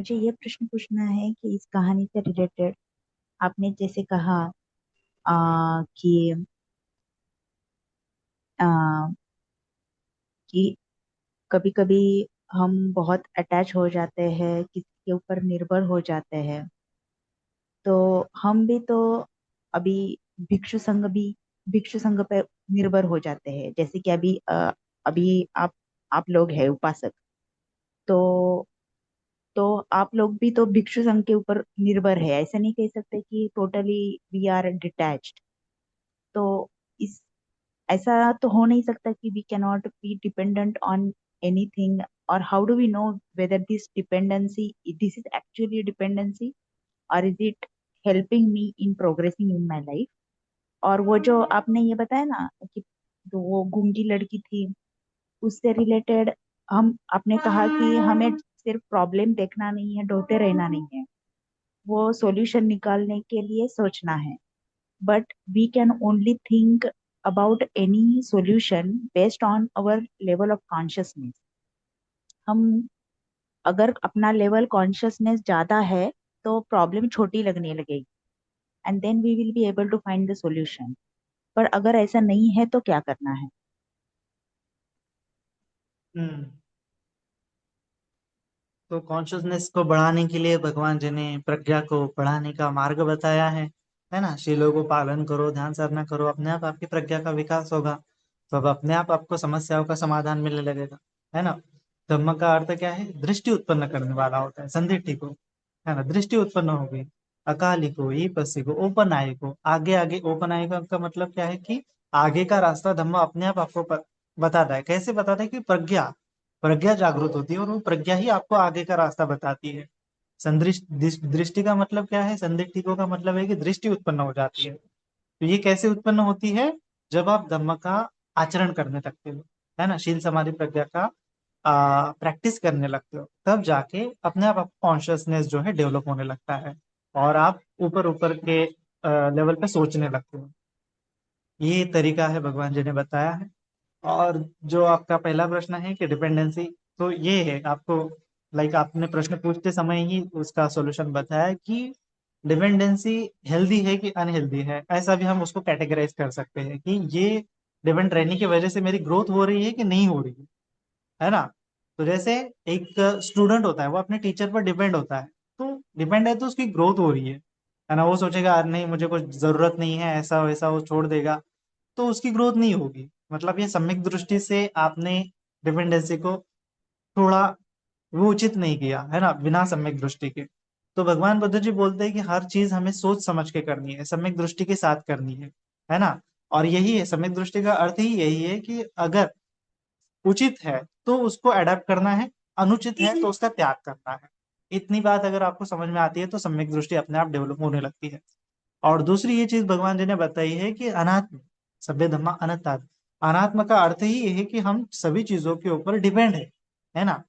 मुझे ये प्रश्न पूछना है कि इस कहानी से रिलेटेड आपने जैसे कहा कि आ, कि कभी कभी हम बहुत अटैच हो जाते हैं, किसी के ऊपर निर्भर हो जाते हैं। तो हम भी तो अभी भिक्षु संघ भी भिक्षु संघ पे निर्भर हो जाते हैं, जैसे कि अभी आप लोग हैं उपासक। तो तो आप लोग भी तो भिक्षु संघ के ऊपर निर्भर है, ऐसा नहीं कह सकते कि टोटली वी आर डिटैच्ड। तो इस ऐसा तो हो नहीं सकता कि we can not be dependent on anything. और how do we know whether this is actually dependency और is it helping me in progressing in my life. और वो जो आपने ये बताया ना कि तो वो गूंगी लड़की थी, उससे रिलेटेड हम आपने कहा कि हमें सिर्फ प्रॉब्लम देखना नहीं है, डरते रहना नहीं है, वो सॉल्यूशन निकालने के लिए सोचना है। But we can only think about any solution based on our level of consciousness. हम अगर अपना लेवल कॉन्शियसनेस ज्यादा है तो प्रॉब्लम छोटी लगने लगेगी, and then we will be able to find the solution. पर अगर ऐसा नहीं है तो क्या करना है? हम्म। तो कॉन्शियसनेस को बढ़ाने के लिए भगवान जी ने प्रज्ञा को बढ़ाने का मार्ग बताया है ना। शीलों को पालन करो, ध्यान साधना करो, अपने आप आपकी प्रज्ञा का विकास होगा। तो अब अपने आप आपको समस्याओं का समाधान मिलने लगेगा, है ना। धम्म का अर्थ क्या है? दृष्टि उत्पन्न करने वाला होता है, संदिग्ध को, है ना। दृष्टि उत्पन्न होगी। अकाली को, ईपसी को, ओपन आई को, आगे आगे। ओपन आई का मतलब क्या है कि आगे का रास्ता धम्म अपने आप आपको बताता है। कैसे बताता है? कि प्रज्ञा प्रज्ञा जागृत होती है और वो प्रज्ञा ही आपको आगे का रास्ता बताती है। दृष्टि का मतलब क्या है? संदिग्धिकों का मतलब है कि दृष्टि उत्पन्न हो जाती है। तो ये कैसे उत्पन्न होती है? जब आप धम्म का आचरण करने लगते हो, है ना, शील समाधि प्रज्ञा का प्रैक्टिस करने लगते हो, तब जाके अपने आप कॉन्शियसनेस जो है डेवलप होने लगता है और आप ऊपर ऊपर के लेवल पे सोचने लगते हो। ये तरीका है भगवान जी ने बताया है। और जो आपका पहला प्रश्न है कि डिपेंडेंसी, तो ये है आपको, लाइक आपने प्रश्न पूछते समय ही उसका सॉल्यूशन बताया कि डिपेंडेंसी हेल्दी है कि अनहेल्दी है। ऐसा भी हम उसको कैटेगराइज कर सकते हैं कि ये डिपेंड रहने की वजह से मेरी ग्रोथ हो रही है कि नहीं हो रही है ना। तो जैसे एक स्टूडेंट होता है, वो अपने टीचर पर डिपेंड होता है, तो डिपेंड है तो उसकी ग्रोथ हो रही है ना। वो सोचेगा "अरे नहीं, मुझे कुछ जरूरत नहीं है, ऐसा वैसा", वो छोड़ देगा, तो उसकी ग्रोथ नहीं होगी। मतलब ये सम्यक दृष्टि से आपने डिपेंडेंसी को थोड़ा वो उचित नहीं किया, है ना, बिना सम्यक दृष्टि के। तो भगवान बुद्ध जी बोलते हैं कि हर चीज हमें सोच समझ के करनी है, सम्यक दृष्टि के साथ करनी है ना। और यही है सम्यक दृष्टि का अर्थ ही यही है कि अगर उचित है तो उसको अडेप्ट करना है, अनुचित है तो उसका त्याग करना है। इतनी बात अगर आपको समझ में आती है तो सम्यक दृष्टि अपने आप डेवलप होने लगती है। और दूसरी ये चीज भगवान जी ने बताई है कि अनात्म सभ्य धम्मा अनात्मा। अनात्म का अर्थ ही ये है कि हम सभी चीजों के ऊपर डिपेंड है ना।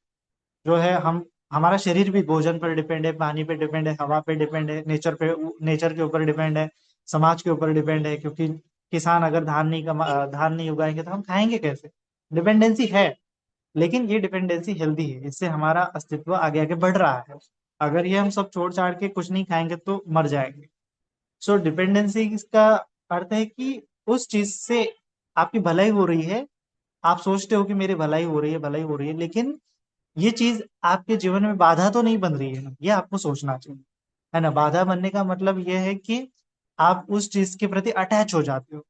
जो है हम, हमारा शरीर भी भोजन पर डिपेंड है, पानी पे डिपेंड है, हवा पे डिपेंड है, नेचर के ऊपर डिपेंड है, समाज के ऊपर डिपेंड है। क्योंकि किसान अगर धान नहीं उगाएंगे तो हम खाएंगे कैसे? डिपेंडेंसी है। लेकिन ये डिपेंडेंसी हेल्दी है, इससे हमारा अस्तित्व आगे आगे बढ़ रहा है। अगर ये हम सब छोड़ छाड़ के कुछ नहीं खाएंगे तो मर जाएंगे। सो डिपेंडेंसी का अर्थ है कि उस चीज से आपकी भलाई हो रही है, आप सोचते हो कि मेरी भलाई हो रही है, भलाई हो रही है, लेकिन ये चीज आपके जीवन में बाधा तो नहीं बन रही है, ये आपको सोचना चाहिए, है ना। बाधा बनने का मतलब ये है कि आप उस चीज के प्रति अटैच हो जाते हो,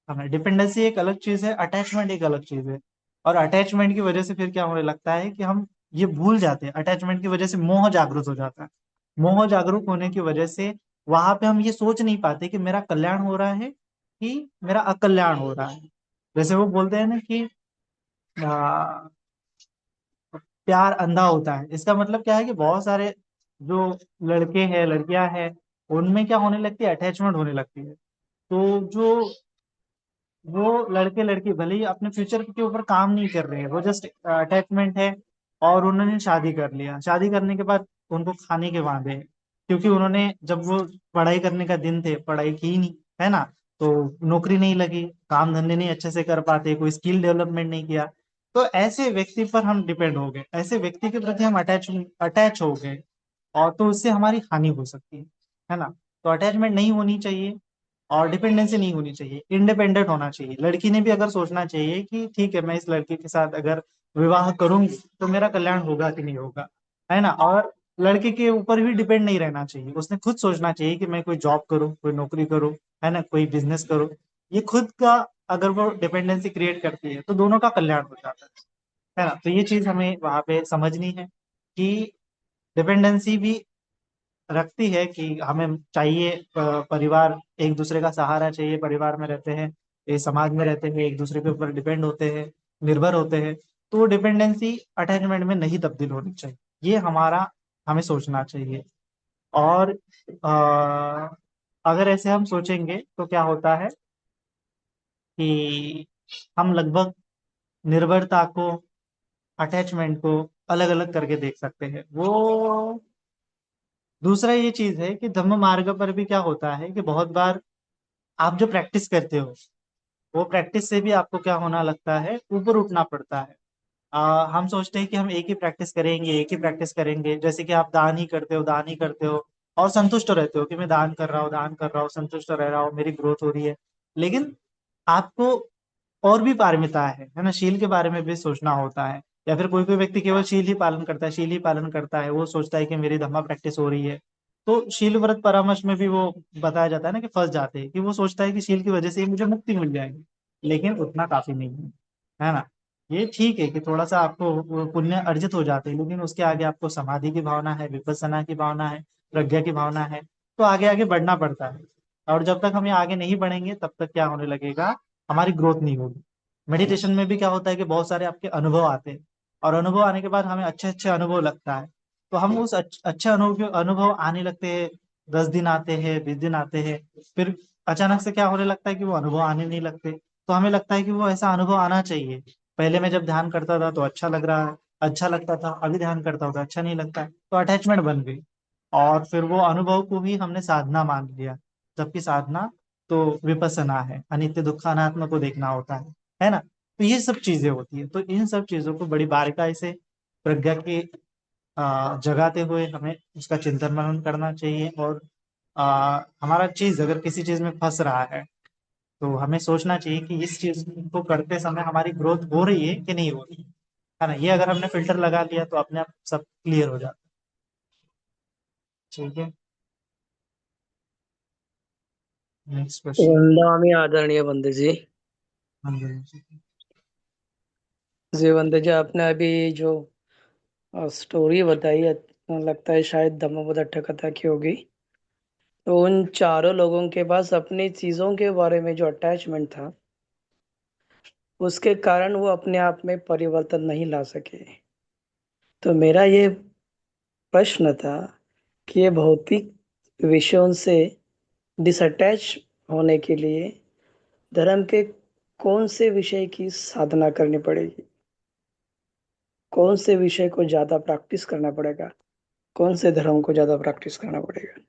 है ना। डिपेंडेंसी एक अलग चीज है, अटैचमेंट एक अलग चीज है। और अटैचमेंट की वजह से फिर क्या होने लगता है कि हम ये भूल जाते हैं। अटैचमेंट की वजह से मोह जागृत हो जाता है। मोह जागरूक होने की वजह से वहां पे हम ये सोच नहीं पाते कि मेरा कल्याण हो रहा है कि मेरा अकल्याण हो रहा है। जैसे वो बोलते हैं ना कि आ, प्यार अंधा होता है। इसका मतलब क्या है कि बहुत सारे जो लड़के हैं, लड़कियां हैं, उनमें क्या होने लगती है? अटैचमेंट होने लगती है। तो जो वो लड़के लड़की भले ही अपने फ्यूचर के ऊपर काम नहीं कर रहे हैं, वो जस्ट अटैचमेंट है। और उन्होंने शादी कर लिया, शादी करने के बाद उनको खाने के वादे हैं, क्योंकि उन्होंने जब वो पढ़ाई करने का दिन थे पढ़ाई की नहीं, है ना। तो नौकरी नहीं लगी, काम धंधे नहीं अच्छे से कर पाते, कोई स्किल डेवलपमेंट नहीं किया। तो ऐसे व्यक्ति पर हम डिपेंड हो गए, ऐसे व्यक्ति के प्रति हम अटैच अटैच हो गए। और तो उससे हमारी हानि हो सकती है ना। तो अटैचमेंट नहीं होनी चाहिए और डिपेंडेंसी नहीं होनी चाहिए, इंडिपेंडेंट होना चाहिए। लड़की ने भी अगर सोचना चाहिए कि ठीक है, मैं इस लड़के के साथ अगर विवाह करूंगी तो मेरा कल्याण होगा कि नहीं होगा, है ना। और लड़के के ऊपर भी डिपेंड नहीं रहना चाहिए, उसने खुद सोचना चाहिए कि मैं कोई जॉब करूं, कोई नौकरी करूं, है ना, कोई बिजनेस करूं। ये खुद का अगर वो डिपेंडेंसी क्रिएट करती है तो दोनों का कल्याण हो जाता है ना। तो ये चीज हमें वहां पे समझनी है कि डिपेंडेंसी भी रखती है कि हमें चाहिए परिवार, एक दूसरे का सहारा चाहिए, परिवार में रहते हैं, ये समाज में रहते हैं, एक दूसरे के ऊपर डिपेंड होते हैं, निर्भर होते हैं। तो वो डिपेंडेंसी अटैचमेंट में नहीं तब्दील होनी चाहिए, ये हमारा हमें सोचना चाहिए। और अगर ऐसे हम सोचेंगे तो क्या होता है कि हम लगभग निर्भरता को, अटैचमेंट को अलग अलग करके देख सकते हैं। वो दूसरा ये चीज है कि धम्म मार्ग पर भी क्या होता है कि बहुत बार आप जो प्रैक्टिस करते हो, वो प्रैक्टिस से भी आपको क्या होना लगता है, ऊपर उठना पड़ता है। हम सोचते हैं कि हम एक ही प्रैक्टिस करेंगे, एक ही प्रैक्टिस करेंगे, जैसे कि आप दान ही करते हो, दान ही करते हो और संतुष्ट रहते हो कि मैं दान कर रहा हूँ, दान कर रहा हूँ, संतुष्ट रह रहा हूँ, मेरी ग्रोथ हो रही है। लेकिन आपको और भी पारमिता है ना, शील के बारे में भी सोचना होता है। या फिर कोई कोई व्यक्ति केवल शील ही पालन करता है, शील ही पालन करता है, वो सोचता है कि मेरी धम्मा प्रैक्टिस हो रही है। तो शील व्रत परामर्श में भी वो बताया जाता है ना कि फंस जाते हैं, कि वो सोचता है कि शील की वजह से ही मुझे मुक्ति मिल जाएगी। लेकिन उतना काफी नहीं है ना। ये ठीक है कि थोड़ा सा आपको वो पुण्य अर्जित हो जाते हैं, लेकिन उसके आगे आपको समाधि की भावना है, विपस्सना की भावना है, प्रज्ञा की भावना है, तो आगे आगे बढ़ना पड़ता है। और जब तक हम ये आगे नहीं बढ़ेंगे तब तक क्या होने लगेगा, हमारी ग्रोथ नहीं होगी। मेडिटेशन में भी क्या होता है कि बहुत सारे आपके अनुभव आते हैं, और अनुभव आने के बाद हमें अच्छे अच्छे अनुभव लगता है। तो हम उस अच्छे अनुभव आने लगते हैं, 10 दिन आते हैं, 20 दिन आते हैं, फिर अचानक से क्या होने लगता है कि वो अनुभव आने नहीं लगते। तो हमें लगता है कि वो ऐसा अनुभव आना चाहिए। पहले मैं जब ध्यान करता था तो अच्छा लग रहा है, अच्छा लगता था, अभी ध्यान करता हूँ तो अच्छा नहीं लगता है, तो अटैचमेंट बन गई। और फिर वो अनुभव को भी हमने साधना मान लिया, जबकि साधना तो विपස්සना है, अनित्य दुख अनात्मा को देखना होता है ना। तो ये सब चीजें होती है, तो इन सब चीजों को बड़ी बारीकाई से प्रज्ञा की जगाते हुए हमें उसका चिंतन मनन करना चाहिए। और हमारा चीज अगर किसी चीज में फंस रहा है तो हमें सोचना चाहिए कि इस चीज को करते समय हमारी ग्रोथ हो रही है कि नहीं हो रही है ना। ये अगर हमने फिल्टर लगा लिया तो अपने आप सब क्लियर हो जाता है। ठीक है, नेक्स्ट क्वेश्चन। वंदनामि आदरणीय बंदे जी। हाँ जी। जी बंदे जी, आपने अभी जो स्टोरी बताई लगता है शायद धम्मपद कथा की होगी। तो उन चारों लोगों के पास अपनी चीजों के बारे में जो अटैचमेंट था, उसके कारण वो अपने आप में परिवर्तन नहीं ला सके। तो मेरा ये प्रश्न था कि ये भौतिक विषयों से डिसअटैच होने के लिए धर्म के कौन से विषय की साधना करनी पड़ेगी, कौन से विषय को ज्यादा प्रैक्टिस करना पड़ेगा, कौन से धर्म को ज्यादा प्रैक्टिस करना पड़ेगा?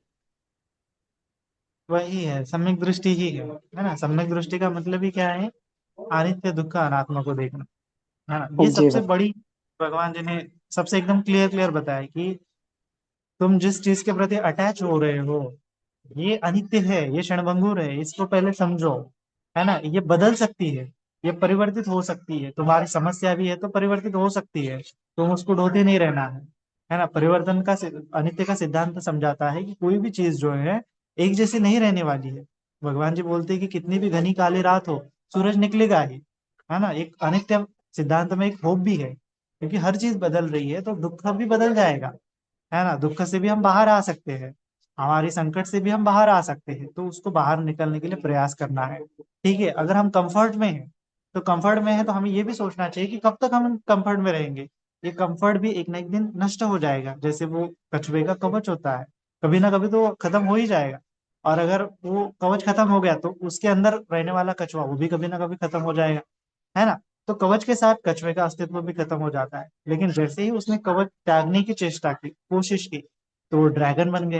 वही है, सम्यक दृष्टि ही है ना। सम्यक दृष्टि का मतलब ही क्या है, अनित्य दुख अनात्मा को देखना, है ना। ये जी सबसे भाई। बड़ी, भगवान जी ने सबसे एकदम क्लियर क्लियर बताया कि तुम जिस चीज के प्रति अटैच हो रहे हो, ये अनित्य है, ये क्षणभंगुर है, इसको पहले समझो, है ना। ये बदल सकती है, ये परिवर्तित हो सकती है, तुम्हारी समस्या भी है तो परिवर्तित हो सकती है, तुम उसको ढोते नहीं रहना है ना। परिवर्तन का अनित्य का सिद्धांत समझाता है कि कोई भी चीज जो है एक जैसी नहीं रहने वाली है। भगवान जी बोलते हैं कि कितनी भी घनी काली रात हो, सूरज निकलेगा ही, है ना। एक अनित्य सिद्धांत में एक होप भी है, क्योंकि हर चीज बदल रही है तो दुख भी बदल जाएगा, है ना। दुख से भी हम बाहर आ सकते हैं, हमारी संकट से भी हम बाहर आ सकते हैं, तो उसको बाहर निकलने के लिए प्रयास करना है। ठीक है, अगर हम कंफर्ट में हैं तो कंफर्ट में है तो हमें ये भी सोचना चाहिए कि कब तक हम कंफर्ट में रहेंगे। ये कंफर्ट भी एक ना एक दिन नष्ट हो जाएगा, जैसे वो कछुए का कवच होता है, कभी ना कभी तो वो खत्म हो ही जाएगा। और अगर वो कवच खत्म हो गया तो उसके अंदर रहने वाला कछुआ वो भी कभी ना कभी खत्म हो जाएगा, है ना। तो कवच के साथ कछुए का अस्तित्व भी खत्म हो जाता है, लेकिन जैसे ही उसने कवच त्यागने की चेष्टा की, कोशिश की, तो वो ड्रैगन बन गए,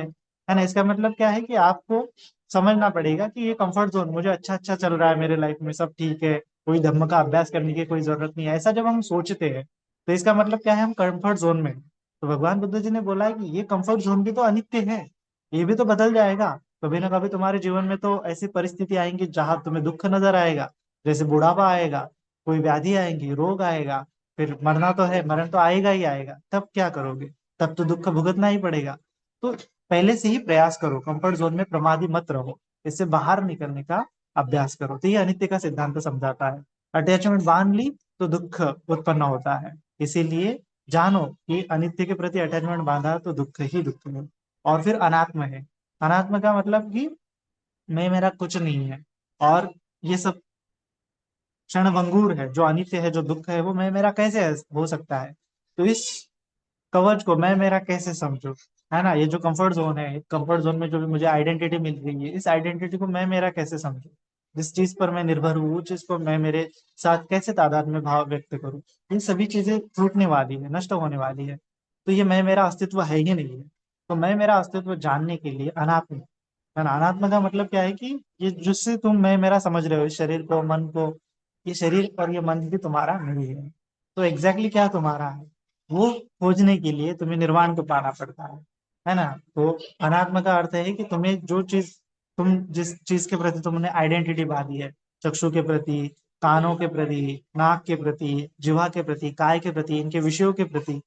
है ना। इसका मतलब क्या है कि आपको समझना पड़ेगा कि ये कंफर्ट जोन मुझे अच्छा अच्छा चल रहा है, मेरे लाइफ में सब ठीक है, कोई धर्म का अभ्यास करने की कोई जरूरत नहीं है, ऐसा जब हम सोचते हैं तो इसका मतलब क्या है, हम कंफर्ट जोन में हैं। तो भगवान बुद्ध जी ने बोला है कि ये कंफर्ट जोन भी तो अनित्य है, ये भी तो बदल जाएगा। कभी ना कभी तुम्हारे जीवन में तो ऐसी परिस्थिति आएंगी जहां तुम्हें दुख नजर आएगा, जैसे बुढ़ापा आएगा, कोई व्याधि आएंगी, रोग आएगा, फिर मरना तो है, मरण तो आएगा ही आएगा। तब क्या करोगे? तब तो दुख भुगतना ही पड़ेगा। तो पहले से ही प्रयास करो, कंफर्ट जोन में प्रमादी मत रहो, इससे बाहर निकलने का अभ्यास करो। तो ये अनित्य का सिद्धांत समझाता है। अटैचमेंट बांध ली तो दुख उत्पन्न होता है, इसीलिए जानो कि अनित्य के प्रति अटैचमेंट बांधा तो दुख ही दुख है। और फिर अनात्म है। अनात्म का मतलब कि मैं मेरा कुछ नहीं है, और ये सब क्षणभंगुर है। जो अनित्य है, जो दुख है, वो मैं मेरा कैसे हो सकता है? तो इस कवच को मैं मेरा कैसे समझूं, है ना? ये जो कंफर्ट जोन है, कंफर्ट जोन में जो भी मुझे आइडेंटिटी मिल रही है, इस आइडेंटिटी को मैं मेरा कैसे समझूं? जिस चीज पर मैं निर्भर हूँ, उस चीज को मैं मेरे साथ कैसे तादाद में भाव व्यक्त करूं? ये सभी चीजें टूटने वाली है, नष्ट होने वाली है। तो ये मैं मेरा अस्तित्व है ही नहीं है। तो मैं मेरा अस्तित्व जानने के लिए अनात्म, है ना? अनात्म का मतलब क्या है कि ये जिससे तुम मैं मेरा समझ रहे हो, इस शरीर को, मन को, ये शरीर और ये मन भी तुम्हारा नहीं है। तो एग्जैक्टली क्या तुम्हारा है, वो खोजने के लिए तुम्हें निर्वाण को पाना पड़ता है ना? तो अनात्म का अर्थ है कि तुम्हें जो चीज, तुम जिस चीज के प्रति तुमने आइडेंटिटी बांधी है, चक्षु के प्रति, कानों के प्रति, नाक के प्रति, जिह्वा के प्रति, काय के प्रति, इनके विषयों के प्रति,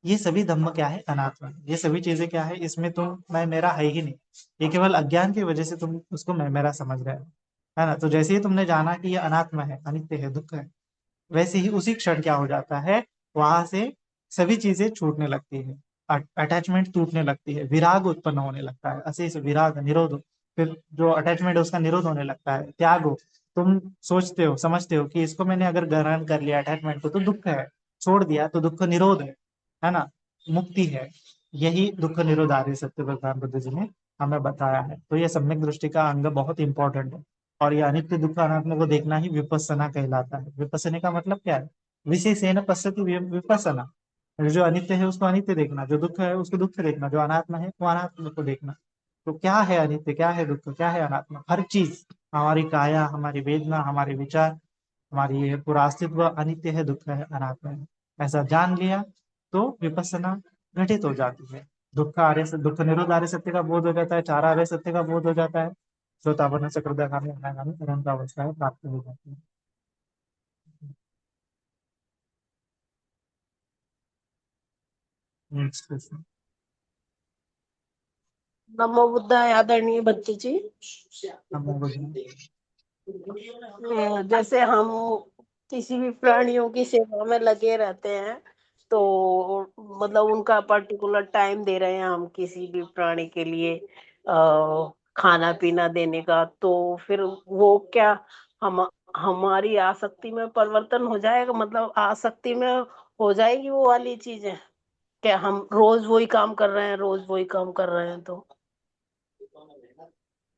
ये सभी धम्म क्या है? अनात्म है। ये सभी चीजें क्या है? इसमें तुम मैं मेरा है ही नहीं। ये केवल अज्ञान की वजह से तुम उसको मैं मेरा समझ रहे हो, है ना? तो जैसे ही तुमने जाना कि ये अनात्म है, अनित्य है, दुख है, वैसे ही उसी क्षण क्या हो जाता है, वहां से सभी चीजें छूटने लगती है, अटैचमेंट टूटने लगती है, विराग उत्पन्न होने लगता है, अशेष विराग निरोध। फिर जो अटैचमेंट है उसका निरोध होने लगता है, त्याग हो। तुम सोचते हो, समझते हो कि इसको मैंने अगर ग्रहण कर लिया अटैचमेंट को तो दुख है, छोड़ दिया तो दुख निरोध है ना? मुक्ति है। यही दुख निरोध आर्य सत्य भगवान बुद्ध जी ने हमें बताया है। तो ये सम्यक दृष्टि का अंग बहुत इंपॉर्टेंट है। और ये अनित्य दुख अनात्म को देखना ही विपස්සना कहलाता है। विपස්සना का मतलब क्या है? विशेषेण पश्यति विपස්සना। जो अनित्य है उसको अनित्य देखना, जो दुख है उसको दुख देखना, जो अनात्म है वो अनात्म को देखना। तो क्या है अनित्य, क्या है दुख, क्या है अनात्मा? हर चीज, हमारी काया, हमारी वेदना, हमारे विचार, हमारी ये पूरा अस्तित्व अनित्य है, दुख है, अनात्मा है। ऐसा जान लिया तो विपස්සना घटित हो जाती है। दुख निरोध आर्य सत्य का बोध हो जाता है, चार आर्य सत्य का बोध हो जाता है। श्रोतापन्न चक्रदागामी अनागामी अनंत अवस्थाएं प्राप्त हो जाती है। Next question. नमो बुद्धाय आदरणीय बच्चे जी। नमो बुद्धाय। जैसे हम किसी भी प्राणियों की सेवा में लगे रहते हैं, तो मतलब उनका पर्टिकुलर टाइम दे रहे हैं हम किसी भी प्राणी के लिए खाना पीना देने का, तो फिर वो क्या हम हमारी आसक्ति में परिवर्तन हो जाएगा? मतलब आसक्ति में हो जाएगी वो वाली चीजें, क्या हम रोज वही काम कर रहे हैं, रोज वही काम कर रहे हैं तो?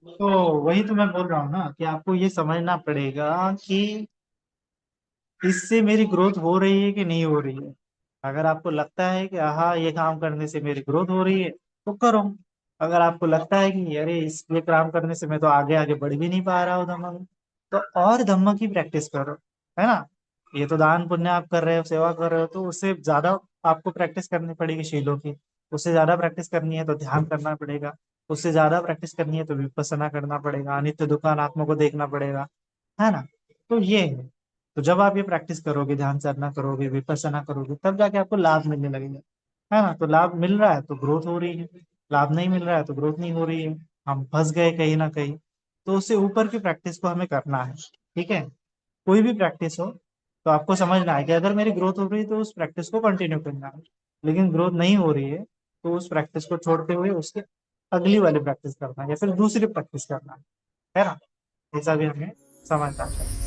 तो वही तो मैं बोल रहा हूँ ना कि आपको ये समझना पड़ेगा कि इससे मेरी ग्रोथ हो रही है कि नहीं हो रही है। अगर आपको लगता है कि हाँ ये काम करने से मेरी ग्रोथ हो रही है तो करो। अगर आपको लगता है कि अरे इस ये काम करने से मैं तो आगे आगे बढ़ भी नहीं पा रहा हूँ धम्म में, तो और धम्म की प्रैक्टिस करो, है ना? ये तो दान पुण्य आप कर रहे हो, सेवा कर रहे हो, तो उससे ज्यादा आपको प्रैक्टिस करनी पड़ेगी शीलों की। उससे ज्यादा प्रैक्टिस करनी है तो ध्यान करना पड़ेगा। उससे ज्यादा प्रैक्टिस करनी है तो विपස්සना करना पड़ेगा, अनित्य दुख अनात्मा को देखना पड़ेगा, है ना? तो ये है। तो जब आप ये प्रैक्टिस करोगे, ध्यान साधना करोगे, विपස්සना करोगे, तब जाके आपको लाभ मिलने लगेगा, है ना? तो लाभ मिल रहा है तो ग्रोथ हो रही है, लाभ नहीं मिल रहा है तो ग्रोथ नहीं हो रही है। हम फंस गए कहीं ना कहीं। तो उससे ऊपर की प्रैक्टिस को हमें करना है, ठीक है? कोई भी प्रैक्टिस हो तो आपको समझना है कि अगर मेरी ग्रोथ हो रही है तो उस प्रैक्टिस को कंटिन्यू करना है। लेकिन ग्रोथ नहीं हो रही है तो उस प्रैक्टिस को छोड़ते हुए उसके अगली वाली प्रैक्टिस करना है या फिर दूसरी प्रैक्टिस करना है ना? ऐसा भी हमें समझना चाहिए।